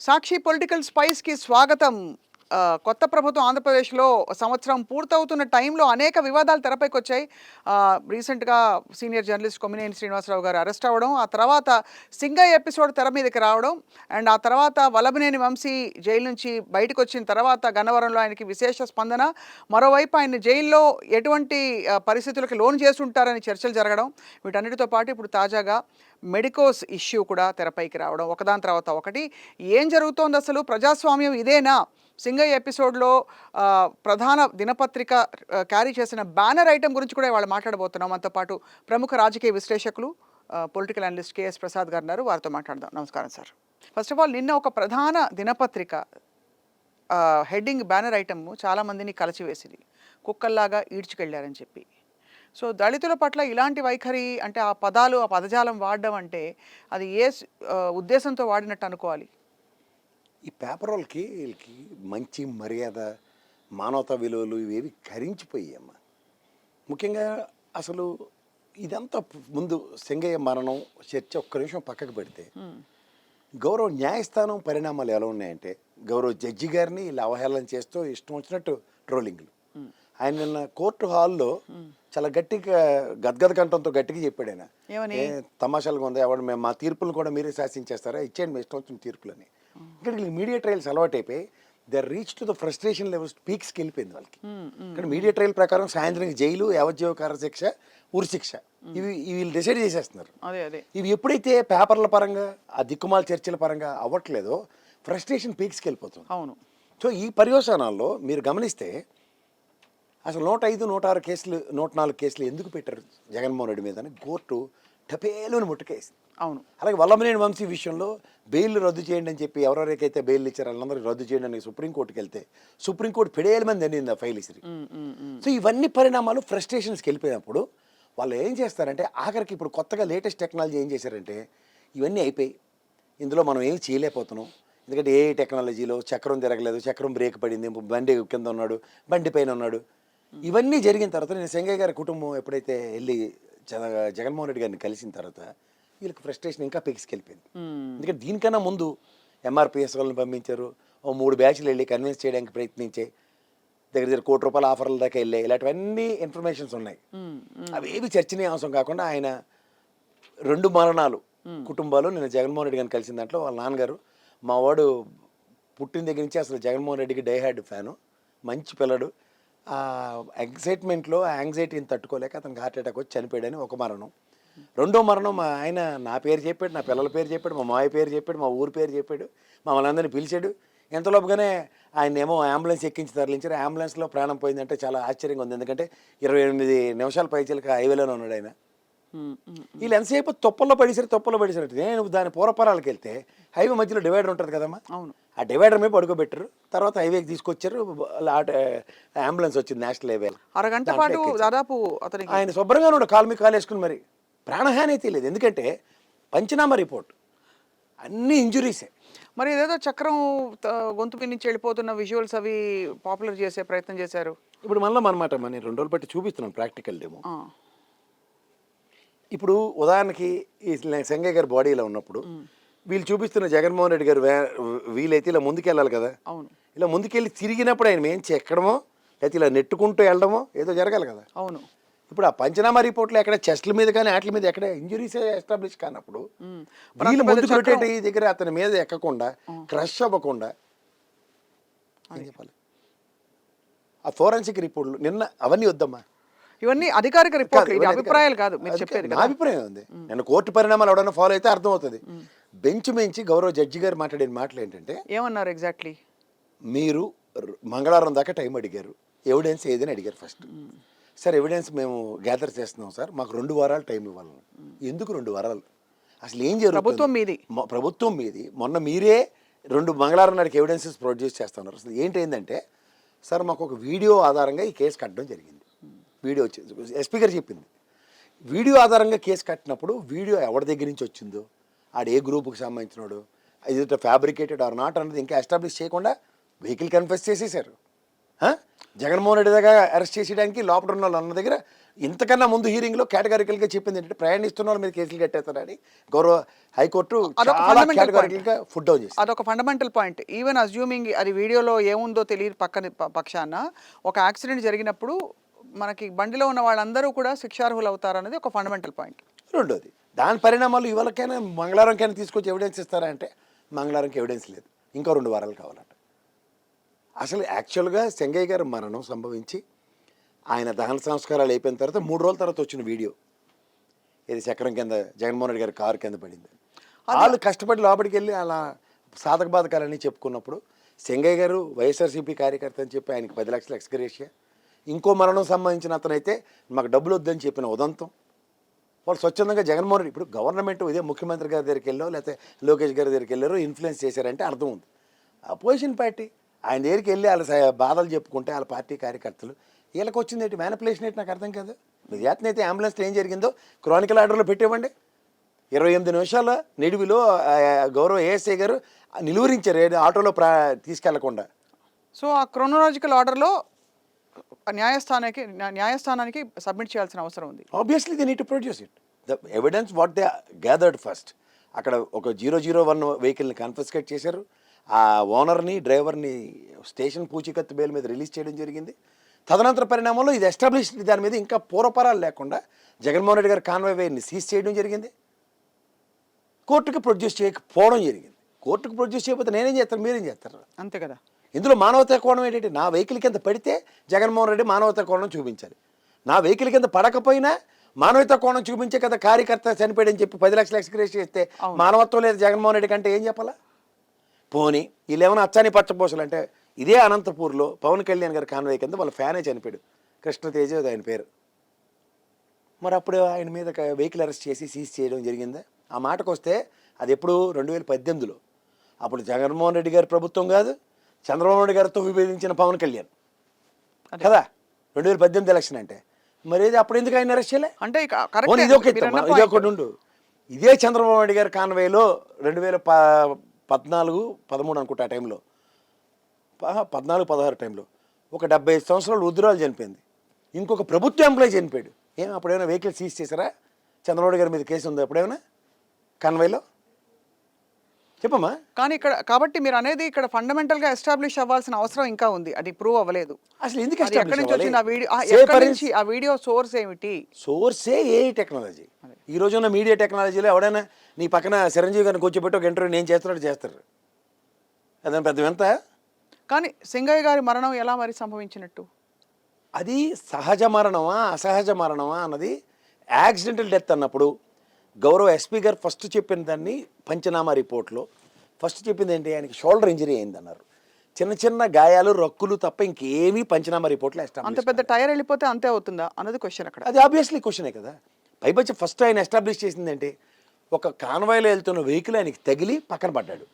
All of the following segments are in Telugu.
సాక్షి పొలిటికల్ స్పైస్‌కి స్వాగతం. కొత్త ప్రభుత్వం ఆంధ్రప్రదేశ్‌లో సంవత్సరం పూర్తవుతున్న టైంలో అనేక వివాదాలు తెరపైకొచ్చాయి. రీసెంట్‌గా సీనియర్ జర్నలిస్ట్ కొమ్మినేని శ్రీనివాసరావు గారు అరెస్ట్ అవ్వడం, ఆ తర్వాత సింగయ్య ఎపిసోడ్ తెర మీదకి రావడం, అండ్ ఆ తర్వాత వల్లభనేని వంశీ జైలు నుంచి బయటకొచ్చిన తర్వాత గన్నవరంలో ఆయనకి విశేష స్పందన. మరోవైపు ఆయన్ని జైల్లో ఎటువంటి పరిస్థితులకు లోను చేసుంటారని చర్చలు జరగడం. వీటన్నిటితో పాటు ఇప్పుడు తాజాగా మెడికోస్ ఇష్యూ కూడా తెరపైకి రావడం. ఒకదాని తర్వాత ఒకటి. ఏం జరుగుతోంది అసలు? ప్రజాస్వామ్యం ఇదేనా? సింగయ్య ఎపిసోడ్‌లో ప్రధాన దినపత్రిక క్యారీ చేసిన బ్యానర్ ఐటెమ్ గురించి కూడా ఇవాళ మాట్లాడబోతున్నాం. మనతో పాటు ప్రముఖ రాజకీయ విశ్లేషకులు, పొలిటికల్ అనలిస్ట్ కేఎస్ ప్రసాద్ గారు ఉన్నారు. వారితో మాట్లాడదాం. నమస్కారం సార్. ఫస్ట్ ఆఫ్ ఆల్ నిన్న ఒక ప్రధాన దినపత్రిక హెడ్డింగ్ బ్యానర్ ఐటెమ్ చాలామందిని కలచివేసింది. కుక్కల్లాగా ఈడ్చుకెళ్లారని చెప్పి. సో దళితుల పట్ల ఇలాంటి వైఖరి అంటే ఆ పదాలు, ఆ పదజాలం వాడడం అంటే అది ఉద్దేశంతో వాడినట్టు అనుకోవాలి? ఈ పేపర్ వాళ్ళకి వీళ్ళకి మంచి మర్యాద, మానవతా విలువలు ఇవేవి కరించిపోయాయమ్మా. ముఖ్యంగా అసలు ఇదంతా ముందు సింగయ్య మరణం చర్చ ఒక్క నిమిషం పక్కకు పెడితే, గౌరవ న్యాయస్థానం పరిణామాలు ఎలా ఉన్నాయంటే, గౌరవ జడ్జి గారిని ఇలా అవహేళన చేస్తూ ఇష్టం వచ్చినట్టు ట్రోలింగ్లు. ఆయన నిన్న కోర్టు హాల్లో చాలా గట్టిగా గద్గద కంఠంతో గట్టిగా చెప్పాడు. ఆయన తమాషాలుగా ఉంది, ఎవరు మేము మా తీర్పులను కూడా మీరే శాసించేస్తారా, ఇచ్చేయండి మీ ఇష్టం వచ్చిన తీర్పులని. ఇక్కడ మీడియా ట్రయల్స్ అలవాటు అయిపోయి they reach to the frustration levels పీక్స్కి వెళ్ళిపోయింది వాళ్ళకి. ఇక్కడ మీడియా ట్రయల్ ప్రకారం సాయంత్రం జైలు, యావజ్జీవ శిక్ష, ఉరిశిక్ష ఇవి వీళ్ళు డిసైడ్ చేసేస్తున్నారు. ఇవి ఎప్పుడైతే పేపర్ల పరంగా ఆ దిక్కుమాల చర్చల పరంగా అవ్వట్లేదో ఫ్రస్ట్రేషన్ పీక్స్కి వెళ్ళిపోతుంది. అవును. సో ఈ పర్యవసానాల్లో మీరు గమనిస్తే అసలు 105, 106 కేసులు, 104 కేసులు ఎందుకు పెట్టారు జగన్మోహన్ రెడ్డి మీద అని కోర్టు టపేలోని ముట్టుకేసింది. అవును. అలాగే వల్లభనేని వంశీ విషయంలో బెయిల్ రద్దు చేయండి అని చెప్పి ఎవరెవరికైతే బెయిల్ ఇచ్చారో వాళ్ళందరికీ రద్దు చేయండి అని సుప్రీంకోర్టుకి వెళ్తే సుప్రీంకోర్టు పెడేల మంది అనింది ఆ ఫైల్ ఇసిరి. సో ఇవన్నీ పరిణామాలు ఫ్రస్ట్రేషన్స్కి వెళ్ళిపోయినప్పుడు వాళ్ళు ఏం చేస్తారంటే ఆఖరికి ఇప్పుడు కొత్తగా లేటెస్ట్ టెక్నాలజీ ఏం చేశారంటే ఇవన్నీ అయిపోయి ఇందులో మనం ఏం చేయలేకపోతున్నాం. ఎందుకంటే ఏ టెక్నాలజీలో చక్రం తిరగలేదు, చక్రం బ్రేక్ పడింది, బండి కింద ఉన్నాడు, బండి పైన ఉన్నాడు. ఇవన్నీ జరిగిన తర్వాత నేను సింగయ్య గారి కుటుంబం ఎప్పుడైతే వెళ్ళి జగన్మోహన్ రెడ్డి గారిని కలిసిన తర్వాత వీళ్ళకి ఫ్రస్ట్రేషన్ ఇంకా పెగిసుకెళ్ళిపోయింది. ఎందుకంటే దీనికన్నా ముందు ఎంఆర్పిఎస్ వాళ్ళని పంపించారు, ఓ 3 బ్యాచ్లు వెళ్ళి కన్విన్స్ చేయడానికి ప్రయత్నించే దగ్గర దగ్గర ₹1 కోటి ఆఫర్ల దాకా వెళ్ళాయి. ఇలాంటివన్నీ ఇన్ఫర్మేషన్స్ ఉన్నాయి. అవేవి చర్చనీయాంశం కాకుండా ఆయన 2 మరణాలు కుటుంబాలు నేను జగన్మోహన్ రెడ్డి గారిని కలిసిన దాంట్లో వాళ్ళ నాన్నగారు మా వాడు పుట్టిన దగ్గర నుంచి అసలు జగన్మోహన్ రెడ్డికి డైహార్డ్ ఫ్యాను, మంచి పిల్లడు, ఆ ఎగ్జైట్మెంట్లో ఆ యాంగ్జైటీని తట్టుకోలేక అతనికి హార్ట్ అటాక్ వచ్చి చనిపోయాడని ఒక మరణం. రెండో మరణం మా ఆయన నా పేరు చెప్పాడు, నా పిల్లల పేరు చెప్పాడు, మా మాయ పేరు చెప్పాడు, మా ఊరి పేరు చెప్పాడు, మమ్మల్ని అందరినీ పిలిచాడు. ఎంతలోపుగానే ఆయన ఏమో అంబులెన్స్ ఎక్కించి తరలించారు. అంబులెన్స్లో ప్రాణం పోయిందంటే చాలా ఆశ్చర్యంగా ఉంది. ఎందుకంటే 28 నిమిషాల పైచలకి హైవేలోనే ఉన్నాడు ఆయన. వీళ్ళు ఎంతసేపు తొప్పల్లో పడేసారు. నేను దాని పూర్వపరాలకు వెళ్తే హైవే మధ్యలో డివైడర్ ఉంటుంది కదమ్మా. అవును. ఆ డివైడర్ మీద పడుకోబెట్టారు. తర్వాత హైవేకి తీసుకొచ్చారు. అంబులెన్స్ వచ్చింది నేషనల్ హైవే. అరగంట పాటు దాదాపు ఆయన శుభ్రంగా ఉన్నాడు, కాలు మీద కాలు వేసుకుని. మరి ప్రాణహాని అయితే లేదు, ఎందుకంటే పంచనామా రిపోర్ట్ అన్ని ఇంజురీసే. మరి ఏదేదో చక్రం గొంతు నుంచి వెళ్ళిపోతున్న విజువల్స్ అవి పాపులర్ చేసే ప్రయత్నం చేశారు. ఇప్పుడు మళ్ళీ అనమాట నేను 2 రోజులు బట్టి చూపిస్తున్నాను ప్రాక్టికల్ డెమో. ఇప్పుడు ఉదాహరణకి ఈ సింగయ్య గారి బాడీలో ఉన్నప్పుడు వీళ్ళు చూపిస్తున్న జగన్మోహన్ రెడ్డి గారు వీలైతే ఇలా ముందుకెళ్ళాలి కదా. అవును. ఇలా ముందుకెళ్ళి తిరిగినప్పుడు ఆయన మేంచి ఎక్కడమో లేకపోతే ఇలా నెట్టుకుంటూ వెళ్ళడమో ఏదో జరగాలి కదా. అవును. ఇప్పుడు ఆ పంచనామా రిపోర్ట్లో ఎక్కడ చెస్ట్ల మీద కానీ వాటి మీద ఎక్కడ ఇంజురీస్ ఎస్టాబ్లిష్ కానప్పుడు వీళ్ళు ముందుకు రొటేట్ అయ్యే దగ్గర అతని మీద ఎక్కకుండా క్రష్ అవ్వకుండా ఏం చెప్పాలి? ఆ ఫోరెన్సిక్ రిపోర్ట్లు నిన్న అవన్నీ వద్దమ్మా, ఇవన్నీ అధికారిక రిపోర్ట్లు, అభిప్రాయాలు కాదు మీరు చెప్పేది. నా అభిప్రాయం ఉంది. నేను కోర్టు పరిణామాలు ఎవడన్నా ఫాలో అయితే అర్థమవుతుంది. బెంచ్ మించి గౌరవ జడ్జి గారు మాట్లాడిన మాటలు ఏంటంటే, ఏమన్నారు ఎగ్జాక్ట్లీ? మీరు మంగళవారం దాకా టైం అడిగారు, ఎవిడెన్స్ ఏదని అడిగారు. ఫస్ట్ సార్ ఎవిడెన్స్ మేము గ్యాదర్ చేస్తున్నాం సార్, మాకు 2 వారాలు టైం ఇవ్వాలి. ఎందుకు 2 వారాలు? అసలు ఏం జరుగుతుంది? ప్రభుత్వం మీది. మొన్న మీరే 2 మంగళవారం నాటికి ఎవిడెన్సెస్ ప్రొడ్యూస్ చేస్తున్నారు. అసలు ఏంటంటే సార్ మాకు ఒక వీడియో ఆధారంగా ఈ కేసు కట్టడం జరిగింది. వీడియో వచ్చింది, ఎస్పీ గారు చెప్పింది. వీడియో ఆధారంగా కేసు కట్టినప్పుడు వీడియో ఎవరి దగ్గర నుంచి వచ్చిందో, ఆడు ఏ గ్రూప్కి సంబంధించినాడు, ఇది ఫ్యాబ్రికేటెడ్ ఆర్ నాట్ అన్నది ఇంకా ఎస్టాబ్లిష్ చేయకుండా వెహికల్ కన్ఫెస్ చేసేసారు. జగన్మోహన్ రెడ్డి దగ్గర అరెస్ట్ చేసేయడానికి లోపల ఉన్న వాళ్ళ అన్న దగ్గర ఇంతకన్నా ముందు హీరింగ్లో కేటగారికల్గా చెప్పింది ఏంటంటే ప్రయాణిస్తున్న వాళ్ళ మీద కేసులు కట్టేస్తారని గౌరవ హైకోర్టు అదొక చాలా ఫండమెంటల్ కేటగారికల్గా ఫుడ్ డౌన్ చేసింది. అదొక ఫండమెంటల్ పాయింట్. ఈవెన్ అజ్యూమింగ్ అది వీడియోలో ఏముందో తెలియని పక్షాన ఒక యాక్సిడెంట్ జరిగినప్పుడు మనకి బండిలో ఉన్న వాళ్ళందరూ కూడా శిక్షార్హులు అవుతారనేది ఒక ఫండమెంటల్ పాయింట్. రెండోది దాని పరిణామాలు ఇవాళకైనా మంగళవారంకైనా తీసుకొచ్చి ఎవిడెన్స్ ఇస్తారా అంటే మంగళవారంకి ఎవిడెన్స్ లేదు, ఇంకో 2 వారాలు కావాలంట. అసలు యాక్చువల్గా చెంగయ్య గారు మరణం సంభవించి ఆయన దహన సంస్కారాలు అయిపోయిన తర్వాత 3 రోజుల తర్వాత వచ్చిన వీడియో ఇది చక్రం కింద జగన్మోహన్ రెడ్డి గారి కారు కింద పడింది. వాళ్ళు కష్టపడి లోపలికి వెళ్ళి అలా సాధక బాధకాలన్నీ చెప్పుకున్నప్పుడు చెంగయ్య గారు వైఎస్ఆర్సీపీ కార్యకర్త అని చెప్పి ఆయనకి 10 లక్షల ఎక్స్గ్రేషియా, ఇంకో మరణం సంబంధించిన అతనైతే మాకు డబ్బులు వద్దని చెప్పిన ఉదంతం. వాళ్ళు స్వచ్ఛందంగా జగన్మోహన్ రెడ్డి ఇప్పుడు గవర్నమెంట్ ఇదే ముఖ్యమంత్రి గారి దగ్గరికి వెళ్ళో లేకపోతే లోకేష్ గారి దగ్గరికి వెళ్ళారో ఇన్ఫ్లుయెన్స్ చేశారంటే అర్థం ఉంది. అపోజిషన్ పార్టీ ఆయన దగ్గరికి వెళ్ళి వాళ్ళ బాధలు చెప్పుకుంటే వాళ్ళ పార్టీ కార్యకర్తలు వీళ్ళకి వచ్చింది ఏంటి మ్యానిపులేషన్ ఏంటి నాకు అర్థం కాదు. నిజాతన అయితే అంబులెన్స్లో ఏం జరిగిందో క్రానికల్ ఆర్డర్లో పెట్టేవ్వండి. 28 నిమిషాల నిడివిలో గౌరవ ఏఎస్ఐ గారు నిలువరించారు ఆటోలో తీసుకెళ్లకుండా. సో ఆ క్రోనలాజికల్ ఆర్డర్లో న్యాయస్థానానికి సబ్మిట్ చేయాల్సిన అవసరం ఉంది. Obviously they need to produce it the evidence what they gathered first. అక్కడ ఒక 001 వెహికల్ని కన్ఫిస్కేట్ చేశారు. ఆ ఓనర్ని డ్రైవర్ని స్టేషన్ పూచికత్తు బెయిల్ మీద రిలీజ్ చేయడం జరిగింది. తదనంతర పరిణామంలో ఇది ఎస్టాబ్లిష్ దాని మీద ఇంకా పూర్వపరాలు లేకుండా జగన్మోహన్ రెడ్డి గారి కాన్వాయ్ని సీజ్ చేయడం జరిగింది. కోర్టుకి ప్రొడ్యూస్ చేయకపోవడం జరిగింది. కోర్టుకు ప్రొడ్యూస్ చేయకపోతే నేనేం చేస్తాను, మీరేం చేస్తారు? అంతే కదా. ఇందులో మానవతా కోణం ఏంటంటే నా వెహికల్ కింద పడితే జగన్మోహన్ రెడ్డి మానవతా కోణం చూపించాలి. నా వెహికల్ కింద పడకపోయినా మానవతా కోణం చూపించే కదా కార్యకర్త చనిపోయాడని చెప్పి 10 లక్షలు ఎక్స్గ్రేషియా చేస్తే మానవత్వం లేదు జగన్మోహన్ రెడ్డి కంటే ఏం చెప్పాలా? పోనీ వీళ్ళేమైనా అచ్చాని పచ్చపోసలు అంటే ఇదే అనంతపూర్లో పవన్ కళ్యాణ్ గారి కాన్వాయ్ కింద వాళ్ళ ఫ్యానే చనిపోయాడు, కృష్ణతేజ ఆయన పేరు. మరి అప్పుడు ఆయన మీద వెహికల్ అరెస్ట్ చేసి సీజ్ చేయడం జరిగిందా? ఆ మాటకు వస్తే అది ఎప్పుడు 2018లో అప్పుడు జగన్మోహన్ రెడ్డి గారి ప్రభుత్వం కాదు, చంద్రబాబు నాయుడు గారితో విభేదించిన పవన్ కళ్యాణ్ కదా 2018 ఎలక్షన్ అంటే. మరి అప్పుడు ఎందుకు ఆయన అరెస్ట్ చేయలే అంటే ఇది ఒకటి ఉండు. ఇదే చంద్రబాబు నాయుడు గారి కాన్వాయ్లో 2014-13 అనుకుంటా ఆ టైంలో 14-16 టైంలో ఒక 75 సంవత్సరాలు వృద్ధురాలు చనిపోయింది, ఇంకొక ప్రభుత్వ ఎంప్లాయీ చనిపోయాడు. అప్పుడేమైనా వెహికల్ సీజ్ చేశారా? చంద్రబాబు గారి మీద కేసు ఉందా ఎప్పుడేమైనా కాన్వాయ్లో? చెప్పమ్మా. కానీ ఇక్కడ కాబట్టి మీరు అనేది ఇక్కడ ఫండమెంటల్గా ఎస్టాబ్లిష్ అవ్వాల్సిన అవసరం ఇంకా ఉంది, అది ప్రూవ్ అవ్వలేదు. అసలు ఎందుకు ఎక్కడి నుంచి వచ్చింది ఆ వీడియో సోర్స్ ఏమిటి? సోర్సే ఏఐ టెక్నాలజీ. ఈ రోజు ఉన్న మీడియా టెక్నాలజీలో ఎవడైనా నీ పక్కన చిరంజీవి గారిని కూర్చోబెట్టి ఒక ఇంటర్వ్యూ నేను చేస్తారు, అదని పెద్ద ఎంత. కానీ సింగయ్య గారి మరణం ఎలా మరి సంభవించినట్టు? అది సహజ మరణమా అసహజ మరణమా అన్నది యాక్సిడెంటల్ డెత్ అన్నప్పుడు గౌరవ ఎస్పీ గారు ఫస్ట్ చెప్పిన దాన్ని పంచనామా రిపోర్ట్లో ఫస్ట్ చెప్పింది ఏంటి, ఆయనకి షోల్డర్ ఇంజరీ అయింది అన్నారు. చిన్న చిన్న గాయాలు రక్కులు తప్ప ఇంకేమీ పంచనామా రిపోర్ట్లో అంత పెద్ద టైర్ వెళ్ళిపోతే అంతే అవుతుందా అన్నది క్వశ్చన్ అక్కడ. అది ఆబ్వియస్లీ క్వశ్చనే కదా. పైపచ్చి ఫస్ట్ ఆయన ఎస్టాబ్లిష్ చేసింది ఏంటి, ఒక కాన్వాయ్లో వెళ్తున్న వెహికల్ ఆయనకి తగిలి పక్కన పడ్డాడు.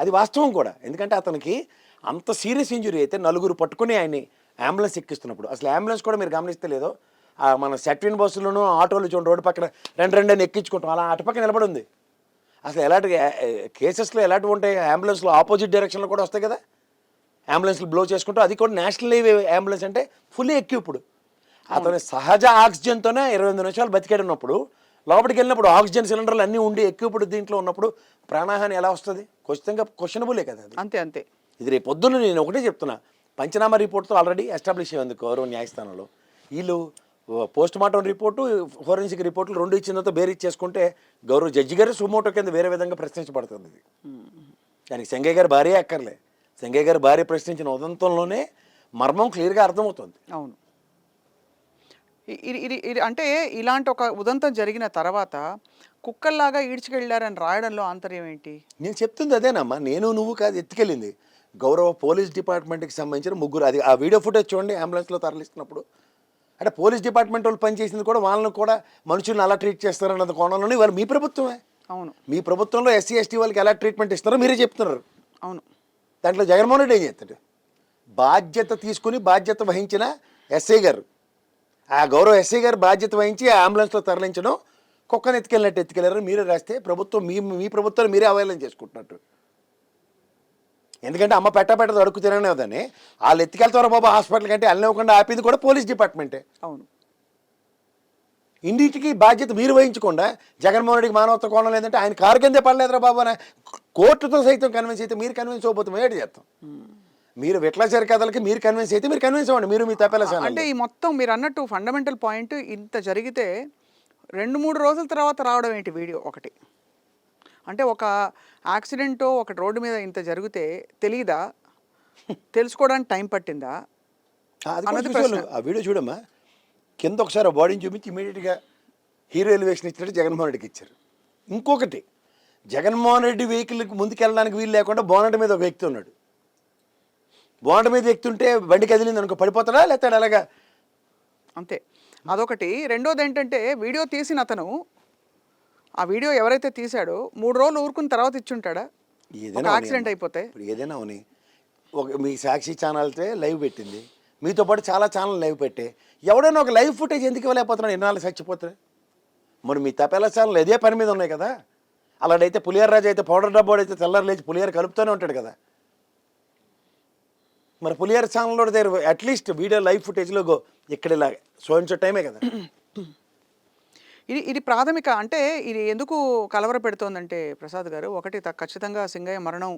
అది వాస్తవం కూడా, ఎందుకంటే అతనికి అంత సీరియస్ ఇంజురీ అయితే 9 పట్టుకుని ఆయన్ని అంబులెన్స్ ఎక్కిస్తున్నప్పుడు, అసలు అంబులెన్స్ కూడా మీరు గమనిస్తే లేదో మన సెట్విన్ బస్సులను ఆటోలు చూడండి రోడ్డు పక్కన రెండు అని ఎక్కించుకుంటాం, అలా అటుపక్క నిలబడి ఉంది. అసలు ఎలాంటి కేసెస్లో ఎలాంటివి ఉంటాయి, అంబులెన్స్లో ఆపోజిట్ డైరెక్షన్లో కూడా వస్తాయి కదా అంబులెన్స్లు బ్లో చేసుకుంటూ, అది కూడా నేషనల్ హైవే అంబులెన్స్ అంటే ఫుల్లీ ఎక్విప్డ్. అతని సహజ ఆక్సిజన్తోనే 28 నిమిషాలు బతికేడున్నప్పుడు లోపలికి వెళ్ళినప్పుడు ఆక్సిజన్ సిలిండర్లు అన్నీ ఉండి ఎక్విప్డ్ దీంట్లో ఉన్నప్పుడు ప్రాణహాని ఎలా వస్తుంది? ఖచ్చితంగా క్వశ్చనబులే కదా అది. అంతే అంతే. ఇది రేపు పొద్దున్న నేను ఒకటే చెప్తున్నా, పంచనామా రిపోర్ట్తో ఆల్రెడీ ఎస్టాబ్లిష్ అయ్యింది గౌరవ న్యాయస్థానంలో. వీళ్ళు పోస్ట్ మార్టం రిపోర్టు ఫోరెన్సిక్ రిపోర్టులు 2 ఇచ్చిన తర్వాత బేరీజ్ చేసుకుంటే గౌరవ జడ్జి గారు సుమోటో కింద వేరే విధంగా ప్రశ్నించబడుతుంది. ఇది దానికి చెంగయ్య గారి భార్య అక్కర్లే, చెంగయ్య గారి భార్య ప్రశ్నించిన ఉదంతంలోనే మర్మం క్లియర్గా అర్థమవుతుంది. అవును. ఇది అంటే ఇలాంటి ఒక ఉదంతం జరిగిన తర్వాత కుక్కల్లాగా ఈడ్చుకెళ్ళారని రాయడంలో ఆంతర్యం ఏంటి? నేను చెప్తుంది అదేనమ్మా, నేను నువ్వు కాదు ఎత్తుకెళ్ళింది గౌరవ పోలీస్ డిపార్ట్మెంట్కి సంబంధించిన 3. అది ఆ వీడియో ఫుటేజ్ చూడండి, అంబులెన్స్లో తరలిస్తున్నప్పుడు. అంటే పోలీస్ డిపార్ట్మెంట్ వాళ్ళు పనిచేసింది కూడా వాళ్ళని కూడా మనుషులను అలా ట్రీట్ చేస్తారన్నది కోణంలోనే వాళ్ళు మీ ప్రభుత్వమే. అవును, మీ ప్రభుత్వంలో ఎస్సీ ఎస్టీ వాళ్ళకి ఎలా ట్రీట్మెంట్ ఇస్తారో మీరే చెప్తున్నారు. అవును. దాంట్లో జగన్మోహన్ రెడ్డి ఏం చేస్తాడు? బాధ్యత తీసుకుని బాధ్యత వహించిన ఎస్ఐ గారు, ఆ గౌరవ ఎస్ఐ గారు బాధ్యత వహించి ఆ అంబులెన్స్లో తరలించడం కుక్కను ఎత్తుకెళ్ళినట్టు ఎత్తుకెళ్ళారు మీరే రాస్తే ప్రభుత్వం మీ ప్రభుత్వాన్ని మీరే అవహేళన చేసుకుంటున్నట్టు. ఎందుకంటే అమ్మ పెట్ట అడుక్కు తిననేదని వాళ్ళు ఎత్తుకెళ్తారు బాబా హాస్పిటల్ కంటే వెళ్ళనివ్వకుండా ఆపింది కూడా పోలీస్ డిపార్ట్మెంటే. అవును. ఇంటికి బాధ్యత మీరు వహించకుండా జగన్మోహన్ రెడ్డికి మానవత్వ కోణం లేదంటే ఆయన కారు కిందే పడలేదురా బాబు అని కోర్టుతో సైతం కన్విన్స్ అయితే మీరు కన్విన్స్ అవ్వబోతే మేటి చేస్తాం. మీరు విట్లాచారి కథలకి మీరు కన్విన్స్ అయితే మీరు కన్విన్స్ అవ్వండి, మీరు మీ తప్పేలా అంటే ఈ మొత్తం మీరు అన్నట్టు ఫండమెంటల్ పాయింట్ ఇంత జరిగితే 2-3 రోజుల తర్వాత రావడం ఏంటి వీడియో ఒకటి? అంటే ఒక యాక్సిడెంటో ఒక రోడ్డు మీద ఇంత జరిగితే తెలీదా? తెలుసుకోవడానికి టైం పట్టిందా? అది అన్నది కూడా ప్రశ్న. చూసాను. ఆ వీడియో చూడమ్మా, కింద ఒకసారి ఆ బాడీని చూపించి ఇమీడియట్గా హీరో ఎలివేషన్ ఇచ్చినట్టు జగన్మోహన్ రెడ్డికి ఇచ్చారు. ఇంకొకటి, జగన్మోహన్ రెడ్డి వెహికల్కి ముందుకెళ్ళడానికి వీలు లేకుండా బోనట్ మీద ఒక వ్యక్తి ఉన్నాడు. బోనట్ మీద వ్యక్తి ఉంటే బండి కదిలింది అనుకో పడిపోతాడా లేకపోతే అలాగా? అంతే. అదొకటి. రెండోది ఏంటంటే వీడియో తీసిన అతను ఆ వీడియో ఎవరైతే తీశాడో 3 రోజులు ఊరుకున్న తర్వాత ఇచ్చుంటాడా? ఏదైనా యాక్సిడెంట్ అయిపోతే ఇప్పుడు ఏదైనా అవని ఒక మీ సాక్షి ఛానల్తే లైవ్ పెట్టింది, మీతో పాటు చాలా ఛానల్ లైవ్ పెట్టే, ఎవడైనా ఒక లైవ్ ఫుటేజ్ ఎందుకు ఇవ్వలేకపోతున్నాడు? ఎన్నాళ్ళు చచ్చిపోతాయి. మరి మీ తపేలా ఛానల్ ఇదే పని మీద ఉన్నాయి కదా. అలాడైతే పులిహార రాజు అయితే పౌడర్ డబ్బోడు అయితే తెల్లారు లేచి పులిహార కలుపుతూనే ఉంటాడు కదా. మరి పులిహార ఛానల్లో దగ్గర అట్లీస్ట్ వీడియో లైవ్ ఫుటేజ్లో గో ఇక్కడ ఇలా సో టైమే కదా. ఇది ప్రాథమిక అంటే ఇది ఎందుకు కలవర పెడుతోందంటే ప్రసాద్ గారు, ఒకటి ఖచ్చితంగా సింగయ్య మరణం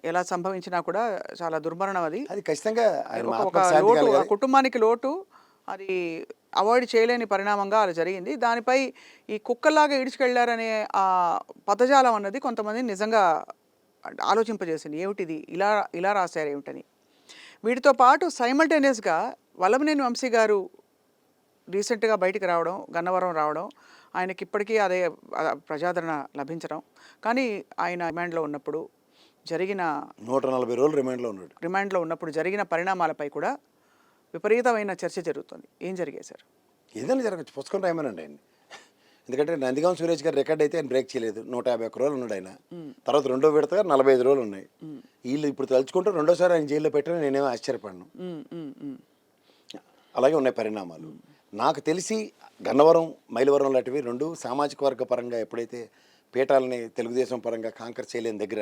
ఎలా సంభవించినా కూడా చాలా దుర్మరణం అది. అది ఖచ్చితంగా ఆయన ఒక ఆత్మశాంతి లోటు, ఆ కలగాలి. కుటుంబానికి లోటు, అది అవాయిడ్ చేయలేని పరిణామంగా అది జరిగింది. దానిపై ఈ కుక్కలాగా ఈడ్చుకెళ్లారనే ఆ పదజాలం అన్నది కొంతమంది నిజంగా ఆలోచింపజేసింది. ఏమిటిది ఇలా ఇలా రాశారు ఏమిటని. వీటితో పాటు సైమల్టేనియస్గా వల్లభనేని వంశీ గారు రీసెంట్గా బయటికి రావడం, గన్నవరం రావడం, ఆయనకి ఇప్పటికీ అదే ప్రజాదరణ లభించడం. కానీ ఆయన రిమాండ్లో ఉన్నప్పుడు జరిగిన 140 రోజులు రిమాండ్లో ఉన్నాడు. జరిగిన పరిణామాలపై కూడా విపరీతమైన చర్చ జరుగుతుంది. ఏం జరిగాయి సార్? ఏదైనా జరగచ్చు, పుస్తకం రాయమనండి ఆయన. ఎందుకంటే నందిగాం సురేష్ గారు రికార్డ్ అయితే ఆయన బ్రేక్ చేయలేదు. 151 రోజులు ఉన్నాడు ఆయన. తర్వాత రెండో విడతగా 45 రోజులు ఉన్నాయి. వీళ్ళు ఇప్పుడు తలుచుకుంటూ రెండోసారి ఆయన జైల్లో పెట్టినా నేనేమో ఆశ్చర్యపడను. అలాగే ఉన్నాయి పరిణామాలు. నాకు తెలిసి గన్నవరం, మైలవరం లాంటివి రెండు సామాజిక వర్గ పరంగా ఎప్పుడైతే పీఠాలని తెలుగుదేశం పరంగా కాంకర్ చేయలేని దగ్గర,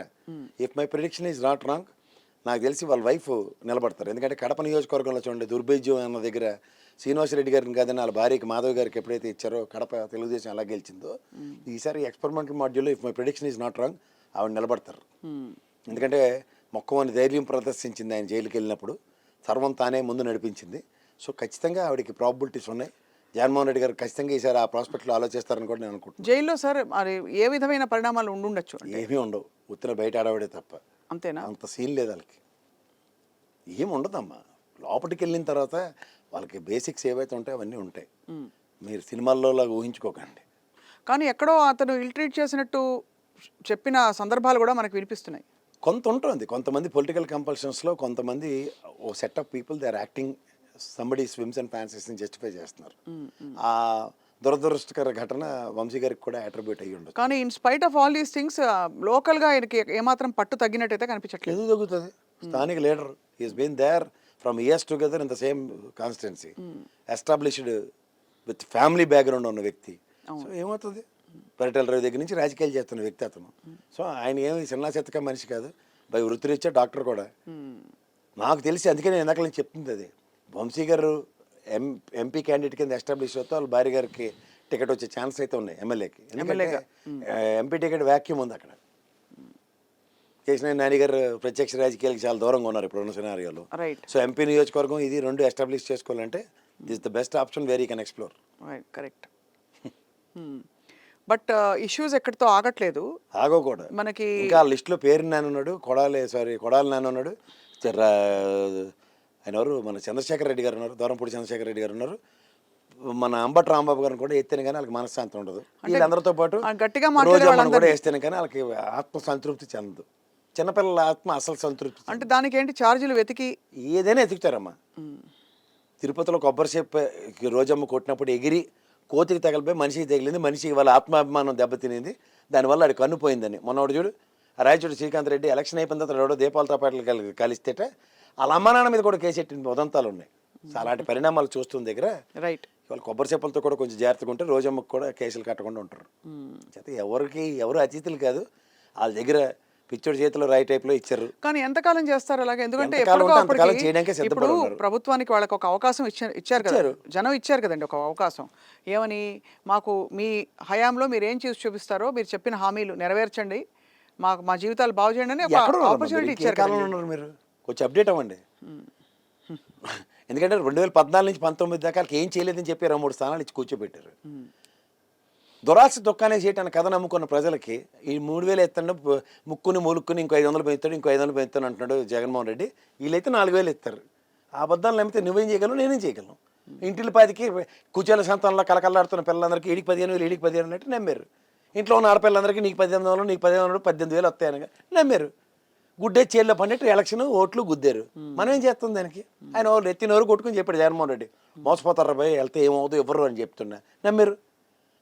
if my prediction is not wrong, నాకు తెలిసి వాళ్ళ వైఫ్ నిలబడతారు. ఎందుకంటే కడప నియోజకవర్గంలో చూడండి, దుర్భేజ్యం అన్న దగ్గర శ్రీనివాసరెడ్డి గారిని కాదని వాళ్ళ భార్యకి మాధవ్ గారికి ఎప్పుడైతే ఇచ్చారో కడప తెలుగుదేశం ఎలా గెలిచిందో, ఈసారి ఎక్స్పెరిమెంటల్ మాడ్యూల్లో if my prediction is not wrong ఆవిడ నిలబడతారు. ఎందుకంటే మొక్కమని ధైర్యం ప్రదర్శించింది ఆయన జైలుకి వెళ్ళినప్పుడు, సర్వం తానే ముందు నడిపించింది. సో ఖచ్చితంగా ఆవిడకి ప్రాబిలిటీస్ ఉన్నాయి. జగన్మోహన్ రెడ్డి గారు ఖచ్చితంగా ఈసారి ఆ ప్రాస్పెక్ట్లో ఆలోచిస్తారని కూడా నేను అనుకుంటున్నాను. జైల్లో సార్ మరి ఏ విధమైన పరిణామాలు ఉండుండొచ్చు? ఏమీ ఉండవు, ఉత్తిన బయట ఆడవాడే తప్ప. అంతేనా? అంత సీన్ లేదు వాళ్ళకి, ఏమి ఉండదమ్మా. లోపలికి వెళ్ళిన తర్వాత వాళ్ళకి బేసిక్స్ ఏవైతే ఉంటాయో అవన్నీ ఉంటాయి. మీరు సినిమాల్లో లాగా ఊహించుకోకండి. కానీ ఎక్కడో అతను ఇల్ట్రీట్ చేసినట్టు చెప్పిన సందర్భాలు కూడా మనకు వినిపిస్తున్నాయి. కొంత ఉంటుంది. కొంతమంది పొలిటికల్ కంపల్షన్స్లో కొంతమంది ఓ set of people they are acting somebody whims and ఫ్యాన్సీస్ని జస్టిఫై చేస్తున్నారు. ఆ దురదృష్టకర ఘటన వంశీ గారికి కూడా అట్రిబ్యూట్ అయ్యి ఉండదు. కానీ in spite of all these things లోకల్గా ఆయనకి ఏమాత్రం పట్టు తగ్గినట్టయితే కనిపించట్లేదు. ఎందుకు తగ్గుతుంది? స్థానిక leader is been there from years together in the same constituency, established with family background ఉన్న వ్యక్తి. సో ఏమవుతుంది? పరిటాల రవి దగ్గర నుంచి రాజకీయాలు చేస్తున్న వ్యక్తి అతను. సో ఆయన ఏమి చిన్న చెత్తక మనిషి కాదు, బై వృత్తిరీత్యా డాక్టర్ కూడా. నాకు తెలిసి అందుకే నేను ఇందాక నుంచి చెప్తుంది అది, వంశీ గారు ఎంపీ క్యాండిడేట్ కింద ఎస్టాబ్లిష్ అవుతా వాళ్ళ భార్య గారికి టికెట్ వచ్చే ఛాన్స్ అయితే ఉన్నాయి ఎమ్మెల్యేకి. ఎందుకంటే ఎంపీ టికెట్ వ్యాక్యూమ్ ఉంది అక్కడ. కేశినేని నాని గారు ప్రత్యక్ష రాజకీయాలకు చాలా దూరంగా ఉన్నారు ఇప్పుడున్న సినారియోలో. సో ఎంపీ నియోజకవర్గం ఇది రెండు ఎస్టాబ్లిష్ చేసుకోవాలంటే this the best option where you can explore. Correct. But issues ఎక్కడితో ఆగట్లేదు. ఆగకూడదు మనకి. ఇంకా లిస్టులో పేరు నాని ఉన్నాడు, కొడాలి నాని ఉన్నాడు, ఆయన ఎవరు మన చంద్రశేఖర్ రెడ్డి గారు ఉన్నారు, దూరంపూడి చంద్రశేఖర్ రెడ్డి గారు ఉన్నారు, మన అంబటి రాంబాబు గారిని కూడా ఎత్తేనే కానీ వాళ్ళకి మనశ్శాంతి ఉండదు. వీళ్ళందరితో పాటు గట్టిగా రోజమ్మను కూడా వేస్తేనే కానీ వాళ్ళకి ఆత్మ సంతృప్తి చెందదు. చిన్నపిల్లల ఆత్మ అసలు సంతృప్తి అంటే దానికి ఏంటి ఛార్జీలు వెతికి ఏదైనా ఎతుకుతారమ్మా. తిరుపతిలో కొబ్బరి చెప్ప రోజమ్మ కొట్టినప్పుడు ఎగిరి కోతికి తగలిపోయి మనిషికి తగిలింది, మనిషికి వాళ్ళ ఆత్మాభిమానం దెబ్బతినింది, దానివల్ల అది కన్నుపోయిందని. మొన్నోడు చూడు రాయచూడు శ్రీకాంత్ రెడ్డి ఎలక్షన్ అయిపోయిన తర్వాత ఎవడో దీపాలతో పాటలు కలిస్తేట వాళ్ళ అమ్మ నాన్న మీద కూడా కేసెట్టిన ఉదంతాలు ఉన్నాయి. సో అలాంటి పరిణామాలు చూస్తున్న దగ్గర రైట్ వాళ్ళు కొబ్బరి చెప్పలతో కూడా కొంచెం జాగ్రత్తగా ఉంటే రోజమ్మకు కూడా కేసులు కట్టకుండా ఉంటారు. చేత ఎవరు అతిథులు కాదు, వాళ్ళ దగ్గర పిచ్చోడి చేతిలో రాయి టైప్లో ఇచ్చారు. కానీ ఎంతకాలం చేస్తారు అలాగే? ఎందుకంటే ఎంతకాలం ఎప్పటికో ఉంటే అంతకాలం అప్పటికి చేయడానికే ఇప్పుడు సిద్ధపడి ఉన్నారు. ప్రభుత్వానికి వాళ్ళకి ఒక అవకాశం ఇచ్చారు కదా, ఇచ్చారు. జనం ఇచ్చారు కదండి ఒక అవకాశం. ఏమని, మాకు మీ హయాంలో మీరు ఏం చేసి చూపిస్తారో మీరు చెప్పిన హామీలు నెరవేర్చండి, మా జీవితాలు బాగు చేయండి అని ఒక ఎక్కడ ఉన్నారు మరి? ఆపర్చునిటీ ఇంకే ఇచ్చారు కాలంలో కదండి. ఉన్నారు మీరు? కొంచెం అప్డేట్ అవ్వండి. ఎందుకంటే 2014 నుంచి 19 దాకా వాళ్ళకి ఏం చేయలేదని చెప్పి 23 స్థానాలు ఇచ్చి కూర్చోబెట్టారు. దురాశ దుఃఖాన్ని చేయటానికి కథ నమ్ముకున్న ప్రజలకి ఈ 3000 ఎత్తండి, ముక్కుని మూలుక్కుని ఇంకో 500 పెంచుతాడు, ఇంకో 500 పెంచుతాను అంటున్నాడు జగన్మోహన్ రెడ్డి. వీళ్ళైతే 4000 ఇస్తారు. ఆ అబద్ధాలు నమ్మితే నువ్వేం చేయగలవు, నేనేం చేయగలను? ఇంటిల పాదికి కుచేల సంతానంలో కలకల్లాడుతున్న పిల్లలందరికీ ఈడికి 15,000 ఈడికి 15,000 అన్నట్టు నమ్మారు. ఇంట్లో ఉన్న ఆడపిల్లలందరికీ నీకు 18,000 నీకు 15,000 18,000 వస్తాయనగా నమ్మారు. గుడ్డే చేల్లో పడినట్టు ఎలక్షన్ ఓట్లు గుద్దారు. మనం ఏం చేస్తాం దానికి? ఆయన వాళ్ళు ఎత్తినోరు కొట్టుకుని చెప్పాడు జగన్మోహన్ రెడ్డి, మోసపోతారు భయ వెళ్తే ఏమవుతుందో ఇవ్వరు అని చెప్తున్నా. నమ్మారు.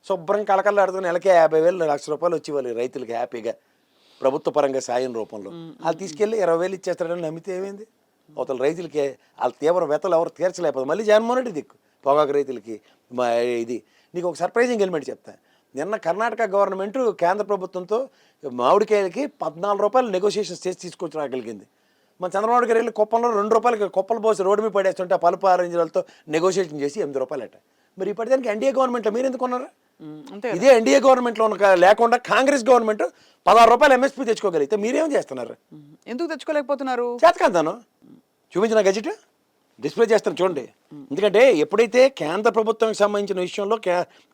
శుభ్రం కలకల్లాడుతున్న నెలకే 50,000 లక్ష రూపాయలు వచ్చేవాళ్ళు రైతులకి హ్యాపీగా ప్రభుత్వ పరంగా సాయం రూపంలో. వాళ్ళు తీసుకెళ్ళి 20,000 ఇచ్చేస్తాడని నమ్మితే ఏమైంది? అవతల రైతులకి వాళ్ళ తీవ్ర వ్యతలు ఎవరు తీర్చలేకపోతే మళ్ళీ జగన్మోహన్ రెడ్డి దిక్కు పొగాకు రైతులకి. ఇది నీకు ఒక సర్ప్రైజింగ్ ఎలిమెంట్ చెప్తా. నిన్న కర్ణాటక గవర్నమెంట్ కేంద్ర ప్రభుత్వంతో మామిడికాయలకి 14 రూపాయలు నెగోషియేషన్స్ చేసి తీసుకొచ్చి రాగలిగింది. మన చంద్రబాబు గారు వెళ్ళి కుప్పంలో 2 రూపాయలకి కుప్పలు పోసి రోడ్డు మీద పడేస్తుంటే ఆ పలుపు ఆరెంజ్లతో నెగోషియేషన్ చేసి 8 రూపాయలట. మరి ఇప్పటిదానికి ఎన్డీఏ గవర్నమెంట్లో మీరు ఎందుకు ఉన్నారు? ఇదే ఎన్డీఏ గవర్నమెంట్లో ఉన్న లేకుండా కాంగ్రెస్ గవర్నమెంట్ 16 రూపాయలు ఎంఎస్పీ తెచ్చుకోగలిగితే మీరేం చేస్తున్నారు? ఎందుకు తెచ్చుకోలేకపోతున్నారు? చేతకాంతాను చూపించిన గజెట్ డిస్ప్లే చేస్తాను చూడండి. ఎందుకంటే ఎప్పుడైతే కేంద్ర ప్రభుత్వానికి సంబంధించిన విషయంలో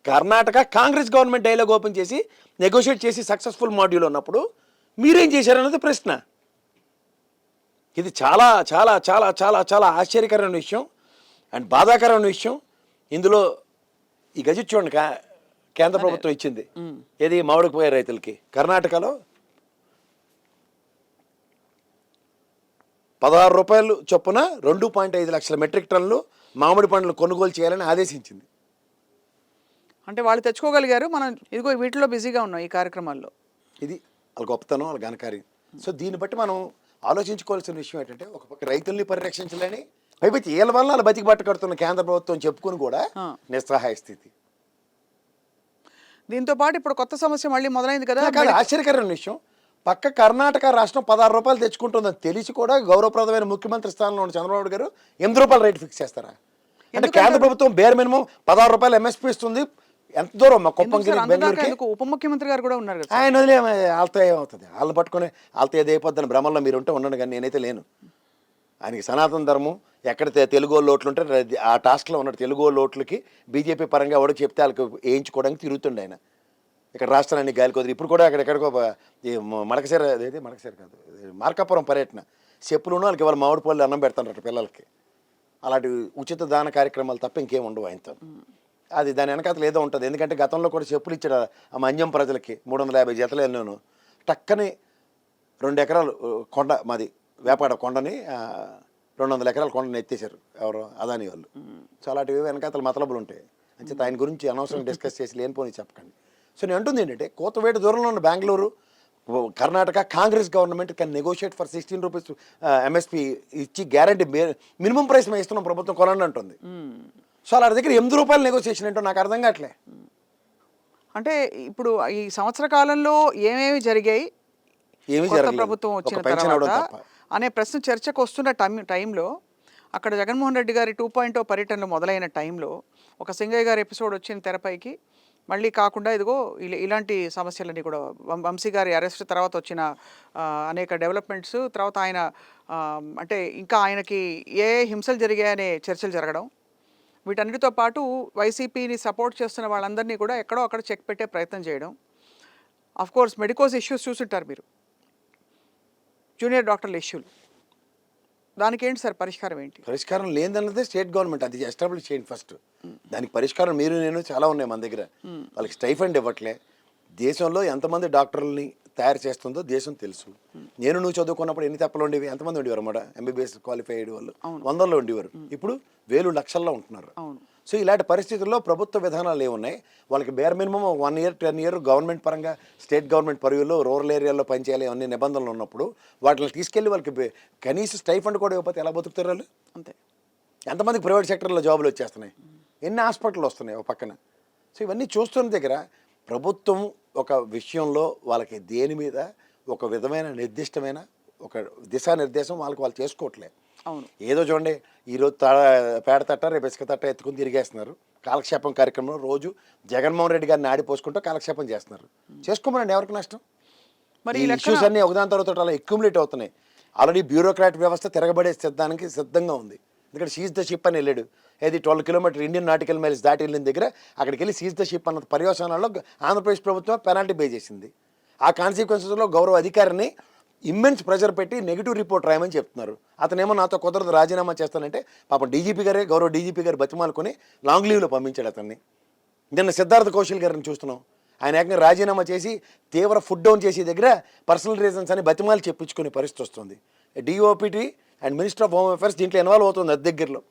Karnataka Congress government dialogue open చేసి నెగోషియేట్ చేసి సక్సెస్ఫుల్ మాడ్యూల్ ఉన్నప్పుడు మీరేం చేశారన్నది ప్రశ్న. ఇది చాలా చాలా చాలా చాలా చాలా ఆశ్చర్యకరమైన విషయం అండ్ బాధాకరమైన విషయం. ఇందులో ఈ గజెట్ చూడండి కేంద్ర ప్రభుత్వం ఇచ్చింది ఏది మామిడిపోయే రైతులకి. కర్ణాటకలో 16 రూపాయలు చొప్పున 2.5 లక్షల మెట్రిక్ టన్నులు మామిడి పండ్లు కొనుగోలు చేయాలని ఆదేశించింది. అంటే వాళ్ళు తెచ్చుకోగలిగారు, మనం ఇదిగో వీటిలో బిజీగా ఉన్నాం ఈ కార్యక్రమాల్లో. ఇది వాళ్ళ గొప్పతనం, వాళ్ళ ఘనకార్యం. సో దీన్ని బట్టి మనం ఆలోచించుకోవాల్సిన విషయం ఏంటంటే ఒక పక్క రైతుల్ని పరిరక్షించాలని పైపచ్చి వీళ్ళ వల్ల వాళ్ళు బతికి బట్ట కడుతున్న కేంద్ర ప్రభుత్వం చెప్పుకుని కూడా నిస్సహాయ స్థితి. దీంతో పాటు ఇప్పుడు కొత్త సమస్య మళ్ళీ మొదలైంది కదా. కాదు ఆశ్చర్యకరమైన విషయం, పక్క కర్ణాటక రాష్ట్రం 16 రూపాయలు తెచ్చుకుంటుందని తెలిసి కూడా గౌరవప్రదమైన ముఖ్యమంత్రి స్థానంలో ఉన్న చంద్రబాబు గారు 8 రూపాయలు రేటు ఫిక్స్ చేస్తారా? అంటే కేంద్ర ప్రభుత్వం బేర్ మినిమం 16 రూపాయలు ఎంఎస్పీ ఇస్తుంది. ఎంత దూరం మా కుప్పంకి బెంగళూరుకి? ఉప ముఖ్యమంత్రి గారు కూడా ఉన్నారు కదా. ఆయన వదిలే వాళ్ళతో ఏమవుతుంది, వాళ్ళని పట్టుకుని వాళ్ళతో ఏదైపోద్దని భ్రమంలో మీరు ఉంటే ఉండండి, కానీ నేనైతే లేను. ఆయనకి సనాతన ధర్మం ఎక్కడ తెలుగు వాళ్ళు ఓట్లు ఉంటే ఆ టాస్క్లో ఉన్నాడు. తెలుగు వాళ్ళు ఓట్లకి బీజేపీ పరంగా ఎవడో చెప్తే వాళ్ళకి వేయించుకోవడానికి తిరుగుతుండే ఆయన. ఇక్కడ రాష్ట్రాన్ని గాలి కుదిరి ఇప్పుడు కూడా ఎక్కడికో మడకసేర అదేది మడకసేర కాదు మార్కాపురం పర్యటన చెప్పులును వాళ్ళకి వాళ్ళ మామిడి పళ్ళు అన్నం పెడతారట పిల్లలకి. అలాంటి ఉచిత దాన కార్యక్రమాలు తప్ప ఇంకేం ఉండవు ఆయనతో. అది దాని వెనకాతలు ఏదో ఉంటుంది. ఎందుకంటే గతంలో కూడా చెప్పులు ఇచ్చాడు ఆ మన్యం ప్రజలకి 350 జతలు ఎన్నోను. టక్కని 2 ఎకరాలు కొండ మాది వేపాడ కొండని 200 ఎకరాల కొండని ఎత్తేసారు ఎవరు అదాని వాళ్ళు. సో అలాంటివి వెనకాతలు మతలబులు ఉంటాయి. అంటే ఆయన గురించి అనవసరంగా డిస్కస్ చేసి లేనిపోని చెప్పకండి. సో నేను అంటుంది ఏంటంటే కోతవేట దూరంలో ఉన్న Bengaluru Karnataka Congress government can negotiate for 16 rupees MSP ఇచ్చి గ్యారంటీ మినిమం ప్రైస్ మేము ఇస్తున్నాం ప్రభుత్వం కొనండి అంటుంది. సో అలా దగ్గర 8 రూపాయలు నెగోషియేషన్ ఏంటో నాకు అర్థం కావట్లే. అంటే ఇప్పుడు ఈ సంవత్సర కాలంలో ఏమేమి జరిగాయి, ఏమీ కొత్త జరగలేదు, ప్రభుత్వం వచ్చిన ఒక పెన్షన్ అవడం తర్వాత తప్ప. అనే ప్రశ్న చర్చకు వస్తున్న టైంలో అక్కడ జగన్మోహన్ రెడ్డి గారి 2.0 పర్యటనలు మొదలైన టైంలో ఒక సింగయ్య గారి ఎపిసోడ్ వచ్చిన తెరపైకి. మళ్ళీ కాకుండా ఇదిగో ఇలాంటి సమస్యలన్నీ కూడా వంశీ గారి అరెస్ట్ తర్వాత వచ్చిన అనేక డెవలప్మెంట్స్ తర్వాత ఆయన అంటే ఇంకా ఆయనకి ఏ హింసలు జరిగాయనే చర్చలు జరగడం, వీటన్నిటితో పాటు వైసీపీని సపోర్ట్ చేస్తున్న వాళ్ళందరినీ కూడా ఎక్కడో అక్కడ చెక్ పెట్టే ప్రయత్నం చేయడం. కోర్స్ మెడికోస్ ఇష్యూస్ చూసుంటారు మీరు, జూనియర్ డాక్టర్ల ఇష్యూలు. దానికి ఏంటి సార్ పరిష్కారం ఏంటి? పరిష్కారం లేదన్నదే స్టేట్ గవర్నమెంట్ అది ఎస్టాబ్లిష్ చేయండి ఫస్ట్. దానికి పరిష్కారం మీరు నేను చాలా ఉన్నాయి మన దగ్గర. వాళ్ళకి స్టైఫండ్ ఇవ్వట్లే. దేశంలో ఎంతమంది డాక్టర్లని తయారు చేస్తుందో దేశం తెలుసు. నువ్వు చదువుకున్నప్పుడు ఎన్ని తెప్పలు ఉండేవి, ఎంతమంది ఉండేవారు అన్నమాట ఎంబీబీఎస్ క్వాలిఫైడ్ వాళ్ళు? 100లో ఉండేవారు. ఇప్పుడు 1000 లక్షల్లో ఉంటున్నారు. సో ఇలాంటి పరిస్థితుల్లో ప్రభుత్వ విధానాలు ఏమున్నాయి? వాళ్ళకి bear minimum 1 year 10 year government పరంగా స్టేట్ గవర్నమెంట్ పరిధిలో రూరల్ ఏరియాలో పనిచేయాలి అన్ని నిబంధనలు ఉన్నప్పుడు వాటిని తీసుకెళ్ళి వాళ్ళకి కనీస స్టైఫండ్ కూడా ఇవ్వకపోతే ఎలా బతుకుతారు వాళ్ళు? అంతే. ఎంతమందికి ప్రైవేట్ సెక్టర్లో జాబులు వచ్చేస్తున్నాయి, ఎన్ని హాస్పిటల్ వస్తున్నాయి ఒక పక్కన. సో ఇవన్నీ చూస్తున్న దగ్గర ప్రభుత్వం ఒక విషయంలో వాళ్ళకి దేని మీద ఒక విధమైన నిర్దిష్టమైన ఒక దిశానిర్దేశం వాళ్ళు చేసుకోవట్లేదు. అవును. ఏదో చూడండి, ఈరోజు పేడ తట్ట రేపు ఇసుక తట్ట ఎత్తుకుని తిరిగేస్తున్నారు. కాలక్షేపం కార్యక్రమంలో రోజు జగన్మోహన్ రెడ్డి గారిని ఆడిపోసుకుంటూ కాలక్షేపం చేస్తున్నారు. చేసుకోమనండి, ఎవరికి నష్టం? మరి ఈ ఈ లెక్కన ఇష్యూస్ అన్నీ ఒకదాని తర్వాత అలా అక్యుములేట్ అవుతున్నాయి. ఆల్రెడీ బ్యూరోక్రాట్ వ్యవస్థ తిరగబడే సిద్ధంగా ఉంది. ఎందుకంటే సీజ్ ద షిప్ అని వెళ్ళాడు. ఏది 12 కిలోమీటర్ ఇండియన్ నాటికల్ మైల్స్ దాటి వెళ్ళిన దగ్గర అక్కడికి వెళ్ళి సీజ్ ద షిప్ అన్న పర్యవసానాల్లో ఆంధ్రప్రదేశ్ ప్రభుత్వం పెనాల్టీ పే చేసింది. ఆ కాన్సిక్వెన్సెస్లో గౌరవ అధికారిని ఇమ్మెన్స్ ప్రెజర్ పెట్టి నెగిటివ్ రిపోర్ట్ రాయమని చెప్తున్నారు. అతనేమో నాతో కుదరదు, రాజీనామా చేస్తానంటే పాపం డీజీపీ గారే, గౌరవ డీజీపీ గారు బతిమాలుకొని లాంగ్ లీవ్లో పంపించాడు అతన్ని. నిన్న సిద్ధార్థ కౌశల్ గారిని చూస్తున్నాం. ఆయన ఏకంగా రాజీనామా చేసి తీవ్ర ఫుడ్ డౌన్ చేసే దగ్గర పర్సనల్ రీజన్స్ అని బతిమాలు చెప్పించుకునే పరిస్థితి వస్తుంది. DoPT and minister of home affairs దీంట్లో ఇన్వాల్వ్ అవుతుంది అది దగ్గరలో.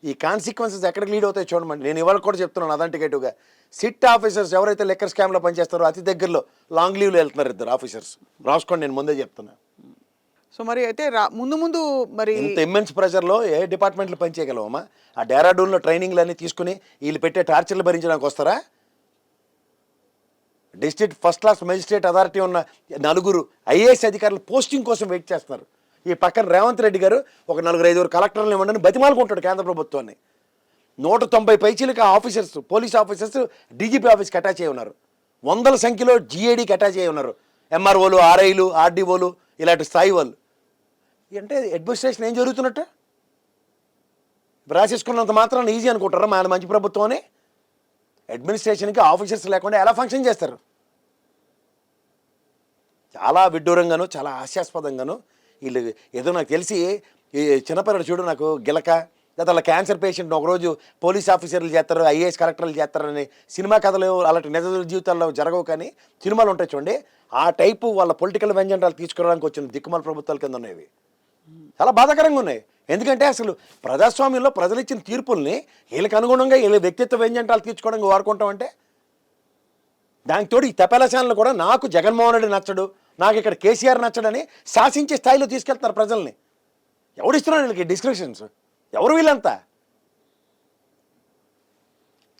ఈ కాన్సిక్వెన్సెస్ ఎక్కడికి లీడ్ అవుతాయి చూడమండి. నేను ఇవాళ కూడా చెప్తున్నాను అథెంటికేటివ్గా, సిట్ ఆఫీసర్స్ ఎవరైతే లెక్కర్ స్కామ్లో పనిచేస్తారో అతి దగ్గరలో లాంగ్ లీవ్లో వెళ్తున్నారు ఇద్దరు ఆఫీసర్స్. రాసుకోండి, నేను ముందే చెప్తున్నా. సో మరి అయితే ముందు మరి ఇంత ఇమ్మెన్స్ ప్రెషర్లో ఏ డిపార్ట్మెంట్లో పనిచేయగలవమ్మా? ఆ డెరాడూన్లో ట్రైనింగ్లు అన్నీ తీసుకుని వీళ్ళు పెట్టే టార్చర్లు భరించడానికి వస్తారా? District first class magistrate authority ఉన్న 4 ఐఏఎస్ అధికారులు పోస్టింగ్ కోసం వెయిట్ చేస్తున్నారు. ఈ పక్కన రేవంత్ రెడ్డి గారు ఒక 4-5 కలెక్టర్లు ఇవ్వండి బతిమాలుకుంటాడు కేంద్ర ప్రభుత్వాన్ని. 190 పైచీలకు ఆఫీసర్స్, పోలీస్ ఆఫీసర్స్ డీజీపీ ఆఫీస్కి అటాచ్ అయ్యి ఉన్నారు. 100ల సంఖ్యలో జీఏడీకి అటాచ్ అయ్యి ఉన్నారు. ఎంఆర్ఓలు, ఆర్ఐలు, ఆర్డీఓలు, ఇలాంటి స్థాయి వాళ్ళు. అంటే అడ్మినిస్ట్రేషన్ ఏం జరుగుతున్నట్టు రాసేసుకున్నంత మాత్రం ఈజీ అనుకుంటారా మన మంచి ప్రభుత్వం అని? అడ్మినిస్ట్రేషన్కి ఆఫీసర్స్ లేకుండా ఎలా ఫంక్షన్ చేస్తారు? చాలా విడ్డూరంగాను, చాలా హాస్యాస్పదంగాను వీళ్ళు. ఏదో నాకు తెలిసి ఈ చిన్నపిల్లడు చూడు, నాకు గిలక లేదా అలా క్యాన్సర్ పేషెంట్ ఒకరోజు పోలీస్ ఆఫీసర్లు చేస్తారు, ఐఏఎస్ కలెక్టర్లు చేస్తారని సినిమా కథలు అలాంటి నిజ జీవితాల్లో జరగవు, కానీ సినిమాలు ఉంటాయి చూడండి, ఆ టైపు వాళ్ళ పొలిటికల్ వెంజెంటాలు తీసుకోవడానికి వచ్చిన దిక్కుమాల ప్రభుత్వాల కింద ఉన్నాయి. చాలా బాధాకరంగా ఉన్నాయి. ఎందుకంటే అసలు ప్రజాస్వామ్యంలో ప్రజలు ఇచ్చిన తీర్పుల్ని వీళ్ళకి అనుగుణంగా వీళ్ళ వ్యక్తిత్వ వ్యంజంటాలు తీర్చుకోవడానికి వాడుకుంటామంటే, దానికి తోడు ఈ తపేలా ఛానల్ కూడా నాకు జగన్మోహన్ రెడ్డి నచ్చడు, నాకు ఇక్కడ కేసీఆర్ నచ్చడని శాసించే స్థాయిలో తీసుకెళ్తున్నారు ప్రజల్ని. ఎవడిస్తున్నారు వీళ్ళకి డిస్క్రిప్షన్స్? ఎవరు వీళ్ళంతా?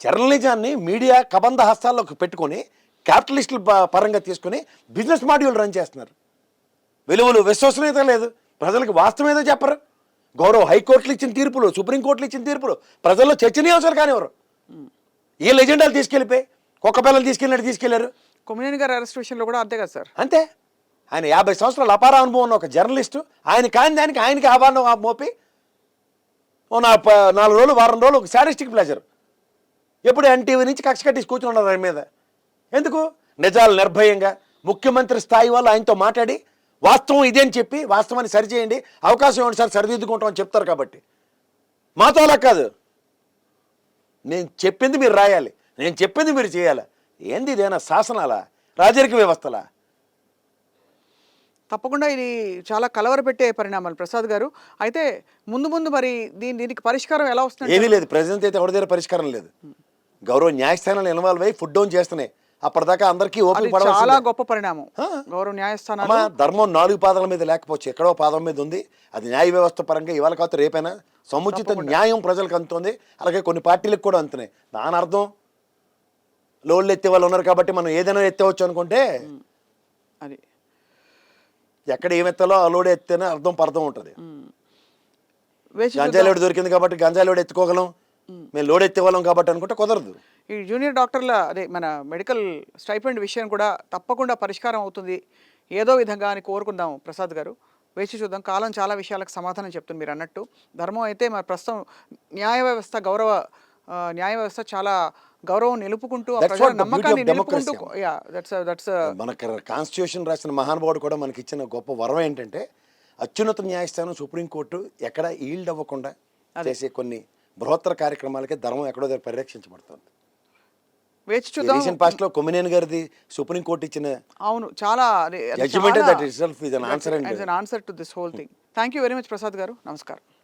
జర్నలిజాన్ని మీడియా కబంధ హస్తాల్లోకి పెట్టుకొని క్యాపిటలిస్టుల పరంగా తీసుకొని బిజినెస్ మాడ్యూల్ రన్ చేస్తున్నారు. విలువలు, విశ్వసనీయత లేదు, ప్రజలకు వాస్తవం ఏదో చెప్పరు. గౌరవ హైకోర్టులు ఇచ్చిన తీర్పులు, సుప్రీంకోర్టులు ఇచ్చిన తీర్పులు ప్రజల్లో చర్చనీయాంశాలు కానివ్వరు. వీళ్ళ ఎజెండాలు తీసుకెళ్ళిపోయి కుక్క పిల్లలు తీసుకెళ్ళినట్టు తీసుకెళ్లారు. కొమ్మినేని గారి అరెస్ట్ విషయంలో కూడా అంతే కదా సార్? అంతే. ఆయన 50 సంవత్సరాల అపార అనుభవం ఉన్న ఒక జర్నలిస్టు, ఆయన కాని దానికి ఆయనకి ఆభారం మోపి 4 రోజులు, వారం రోజులు ఒక సాడిస్టిక్ ప్లెజర్. ఎప్పుడు ఎన్టీవీ నుంచి కక్ష కట్టేసి కూర్చుని ఉన్నారు ఆయన మీద. ఎందుకు? నిజాలు నిర్భయంగా ముఖ్యమంత్రి స్థాయి వాళ్ళు ఆయనతో మాట్లాడి వాస్తవం ఇదే అని చెప్పి వాస్తవాన్ని సరిచేయండి, అవకాశం ఇవ్వండి సార్, సరిదిద్దుకుంటాం అని చెప్తారు. కాబట్టి మాతో అలా కాదు, నేను చెప్పింది మీరు రాయాలి, నేను చెప్పింది మీరు చేయాలి. ఏంది ఇదేనా శాసనాలా, రాజరిక వ్యవస్థలా? తప్పకుండా ఇది చాలా కలవరపెట్టే పరిణామాలు ప్రసాద్ గారు. అయితే ముందు మరి దీనికి పరిష్కారం ఎలా వస్తుంది? ఏమీ లేదు, ప్రజెంట్ అయితే ఎవరి దగ్గర పరిష్కారం లేదు. గౌరవ న్యాయస్థానాలు ఇన్వాల్వ్ అయ్యి ఫుడ్ డౌన్ చేస్తున్నాయి. అప్పటిదాకా అందరికీ ఓపిక పడవలసిందే. చాలా గొప్ప పరిణామం. గౌరవ న్యాయస్థానాలు ధర్మం 4 పాదాల మీద లేకపోవచ్చు, ఎక్కడో పాదం మీద ఉంది. అది న్యాయ వ్యవస్థ పరంగా ఇవాళ కాదు రేపైనా సముచిత న్యాయం ప్రజలకు అందుతుంది. అలాగే కొన్ని పార్టీలకు కూడా అందుతున్నాయి. దాని అర్థం లోళ్ళు ఎత్తే వాళ్ళు ఉన్నారు కాబట్టి మనం ఏదైనా ఎత్తవచ్చు అనుకుంటే అది ఎక్కడ ఏమెత్తాలో ఆ లోడ్ ఎత్తేనే అర్థం పర్థం ఉంటుంది. గంజాయి లోడ్ దొరికింది కాబట్టి గంజాయి లోడ్ ఎత్తుకోగలం, మేము లోడ్ ఎత్తేవాళ్ళం కాబట్టి అనుకుంటే కుదరదు. ఈ జూనియర్ డాక్టర్ల మన మెడికల్ స్టైపెండ్ విషయం కూడా తప్పకుండా పరిష్కారం అవుతుంది ఏదో విధంగా అని కోరుకుందాం. ప్రసాద్ గారు వేచి చూద్దాం. కాలం చాలా విషయాలకు సమాధానం చెప్తుంది. మీరు అన్నట్టు ధర్మం అయితే మరి ప్రస్తుతం న్యాయ వ్యవస్థ చాలా గౌరవం నిలుపుకుంటూ నమ్మకాన్ని నిలుపుకుంటూ మన కాన్స్టిట్యూషన్ రాసిన మహానుభావుడు కూడా మనకి ఇచ్చిన గొప్ప వరం ఏంటంటే అత్యున్నత న్యాయస్థానం సుప్రీంకోర్టు ఎక్కడ ఈల్డ్ అవ్వకుండా చేసే కొన్ని బృహత్తర కార్యక్రమాలకి ధర్మం ఎక్కడో దగ్గర పరిరక్షించబడుతుంది. వేచి చూద్దాం. రీసెంట్ పాస్ట్ లో కొమ్మినేని గారిది సుప్రీంకోర్టు ఇచ్చిన అవును చాలా judgement that itself is an answer to this whole thing. Thank you very much Prasad గారు. నమస్కారం.